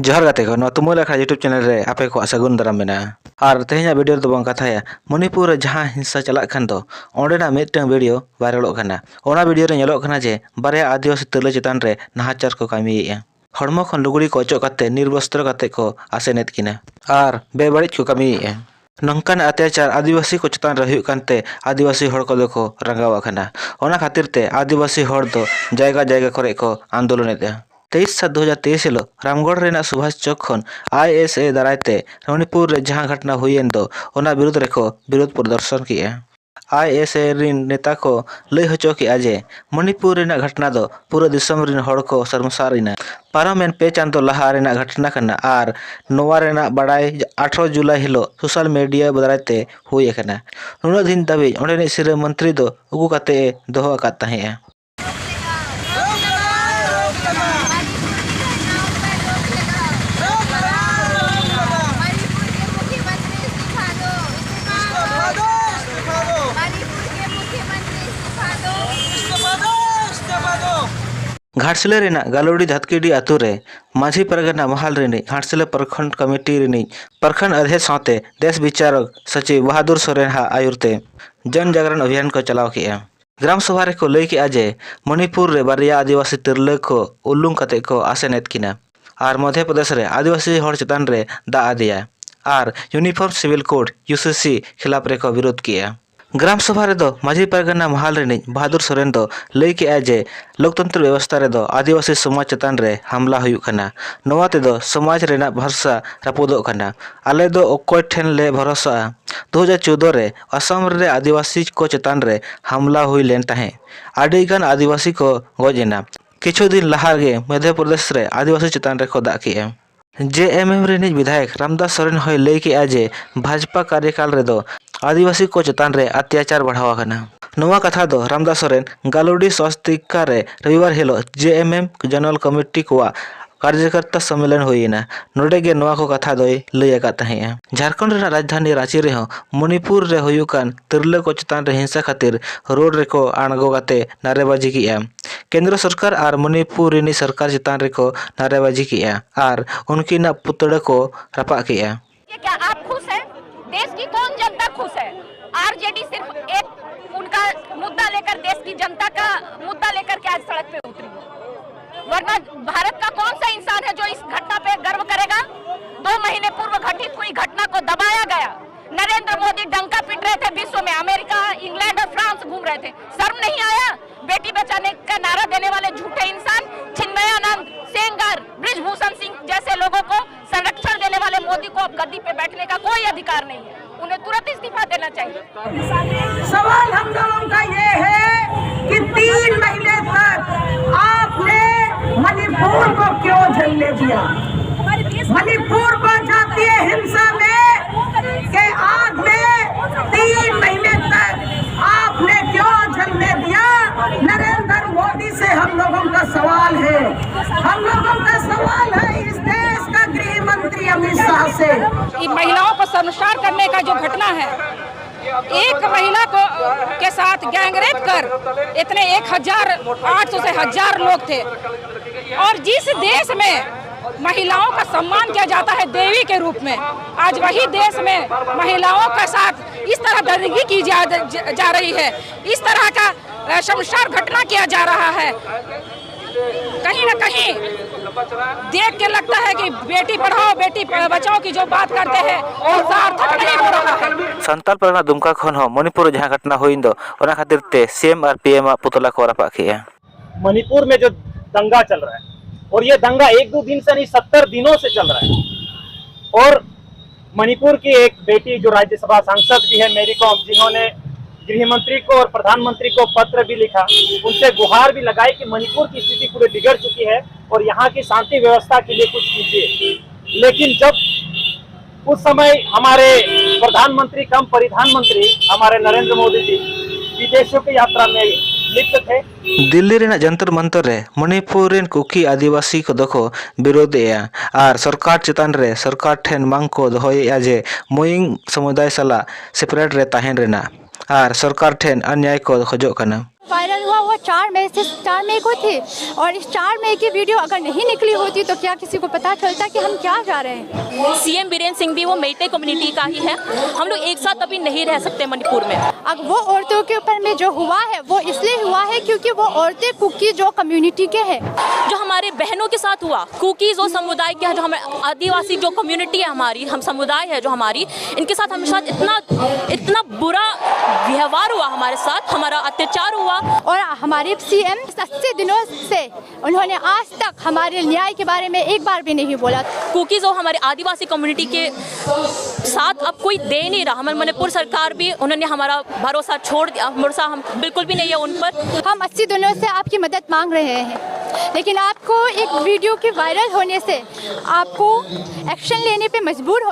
जोहार गाते को तुमुल अखड़ा यूट्यूब चैनल रे आपे को सगुन दाराम मेना और तेहेना वीडियो दो बंग कथाया मणिपुर रे जहां हिंसा चला खान दो ओंडेना मिदटन वीडियो वायरलोग खाना ओना वीडियो रे नेलोग खाना जे बारे आदिवासी तिरला चेतान रे नाहाचार को कामियेया हड़मो खन लुगड़ी को अचो काते निर्वस्त्र काते को आसेनेत किना और बेबाड़िज को कामियेया नंकान अत्याचार आदिवासी को चेतान रे हुयुग कानते आदिवासी हड़ को दो रंगावा खाना ओना खातिर ते आदिवासी हड़ दो जायगा जायगा करे को आंदोलनेता 23/7/2023 हिलो रामगढ़ रेना सुभाष चौक खन ISA दारायते मणिपुर रे जहां घटना हुईन दो ओना विरोध रेको विरोध प्रदर्शन किया ISA रिन नेता को लय हचो किया जे मणिपुर रेना घटना दो पूरा दिसम रिन हड़ को सरमसारिना पारमेन पे चांदो लहा रेना घटना कना आर नोवा रेना बड़ाई 18 जुलाई हिलो सोशल मीडिया दारायते हुई एकना नुना दिन दाबी ओंडेनि सिरे मंत्री दो उगु काते दोहो आकात ताहेया घाटसिले रेना गालोडी धतकीडी आतु रे माझी परगना महाल रेनी घाटसिले प्रखंड कमेटी रेनी प्रखंड अध्यक्ष साथे देश विचारक सचिव बहादुर सोरेन हा आयुरते जन जागरण अभियान को चलाव किया ग्राम सभा रे को लय किया जे मणिपुर रे बारिया आदिवासी तिरले को उल्लुंग कते को आसेनेत किना और मध्य प्रदेश रे आदिवासी हड़ चेतान रे दा आदिया और यूनिफॉर्म सिविल कोड UCC खिलाफ रे को विरोध किया ग्राम सभा रे दो माझी परगना महाल रेनी बहादुर सोरेन दो लय किया जे लोकतंत्र व्यवस्था रे दो आदिवासी समाज चेतान रे हमला हुयुग कना नोवा ते दो समाज रेना भरोसा रापुदोग कना आले दो ओकोय ठेन ले भरोसा 2014 रे असम रे आदिवासी को चेतान रे हमला हुई लेन ताहे आदिगान आदिवासी को गजेना किछु दिन लहा गे मध्य प्रदेश रे आदिवासी चेतान रे को दा किया JMM रेनिज विधायक रामदास सोरेन होय लय किया जे भाजपा कार्यकाल रे दो आदिवासी को चेतान रे अत्याचार बढ़ावा कना नोवा कथा दो रामदास सोरेन गालोडी स्वस्तिका रे रविवार हिलो JMM जनरल कमेटी को कार्यकर्ता सम्मेलन हुईना नोडेगे नोवा को कथा दोय लय आका ताहेया झारखंड रे राजधानी रांची रे मणिपुर रे हुयुकान तिरले को चेतान रे हिंसा खातिर रोड रे को आणगो गाते नारेबाजी किया केंद्र सरकार और मणिपुर रेनी सरकार चेतान रे को नारेबाजी किया और उनकी ना पुतड़े को रपा किया क्या आप खुश हैं? देश की कौन जनता खुश है? RJD सिर्फ एक उनका मुद्दा लेकर देश की जनता का मुद्दा लेकर के आज सड़क पे उतरी है, वरना भारत का कौन सा इंसान है जो इस घटना पे गर्व करेगा? 2 महीने पूर्व घटित हुई घटना को दबाया गया। नरेंद्र मोदी डंका पीट रहे थे, विश्व में अमेरिका, इंग्लैंड और फ्रांस घूम रहे थे, शर्म नहीं आया? बेटी बचाने का नारा देने वाले झूठे इंसान चिन्मयानंद, सेंगर, ब्रिजभूषण सिंह जैसे लोगों को संरक्षण देने वाले मोदी को अब गद्दी पे बैठने का कोई अधिकार नहीं है, उन्हें तुरंत इस्तीफा देना चाहिए। सवाल हम लोगों का ये है कि 3 महीने तक आपने मणिपुर को क्यों झेलने दिया? मणिपुर को जातीय हिंसा में के आग में 3 महीने तक आपने क्यों झेलने दिया? नरेंद्र मोदी से हम लोगों का सवाल है, हम लोगों का सवाल है इस देश का गृह मंत्री अमित शाह से। महिलाओं को शर्मसार करने का जो घटना है, एक महिला को के साथ गैंगरेप कर इतने 1800 से 1000 लोग थे, और जिस देश में महिलाओं का सम्मान किया जाता है देवी के रूप में, आज वही देश में महिलाओं का साथ इस तरह दरिंदगी की जा रही है, इस तरह का शर्मसार घटना किया जा रहा है। कहीं न कहीं देख के लगता है कि बेटी पढ़ाओ बेटी बचाओ की जो बात करते हैं और सार्थक नहीं हो रहा है। संताल परगना दुमका खन हो मणिपुर जहां घटना हुईन दो ओना खातिर ते CM और PM पुतला को रपा किया। मणिपुर में जो दंगा चल रहा है, और ये दंगा 1-2 दिन से नहीं 70 दिनों से चल रहा है, और मणिपुर की एक बेटी जो राज्यसभा सांसद भी है मेरी कॉम, जिन्होंने गृह मंत्री को और प्रधानमंत्री को पत्र भी लिखा, उनसे गुहार भी लगाई कि मणिपुर की स्थिति पूरी बिगड़ चुकी है और यहाँ की शांति व्यवस्था के लिए कुछ कीजिए। लेकिन जब उस समय हमारे प्रधानमंत्री कम परिधानमंत्री हमारे नरेंद्र मोदी जी विदेशों की यात्रा में लिप्त थे, दिल्ली रेना जंतर मंतर रे मणिपुर रेन कुकी आदिवासी को दको विरोधेया और सरकार चेतान रे सरकार ठेन मांग को दोहया जे मोइंग समुदाय सला सेपरेट रे ताहेन रेना और सरकार ठेन अन्याय को खोजो कना। वायरल हुआ वो 4 मई को थी, और इस 4 मई की वीडियो अगर नहीं निकली होती तो क्या किसी को पता चलता कि हम क्या जा रहे हैं। सीएम बीरेन सिंह भी वो मेइते कम्युनिटी का ही है। हम लोग एक साथ अभी नहीं रह सकते मणिपुर में। अब वो औरतों के ऊपर में जो हुआ है वो इसलिए हुआ है क्योंकि वो औरतें कुकी जो कम्युनिटी के हैं, जो हमारे बहनों के साथ हुआ, कुकीज और समुदाय के, जो हमारे आदिवासी जो कम्युनिटी है हमारी, हम समुदाय है जो हमारी, इनके साथ हमारे साथ इतना बुरा व्यवहार हुआ, हमारे साथ हमारा अत्याचार हुआ। और हमारे सीएम 80 दिनों से उन्होंने आज तक हमारे न्याय के बारे में एक बार भी नहीं बोला। कुकीज और हमारे आदिवासी कम्युनिटी के साथ अब कोई दे नहीं रहा। हमारे मणिपुर सरकार भी, उन्होंने हमारा भरोसा छोड़ दिया। भरोसा हम बिल्कुल भी नहीं है उन पर। हम 80 दिनों से आपकी मदद मांग रहे हैं, लेकिन आपको एक वीडियो के वायरल होने से आपको एक्शन लेने पे मजबूर हो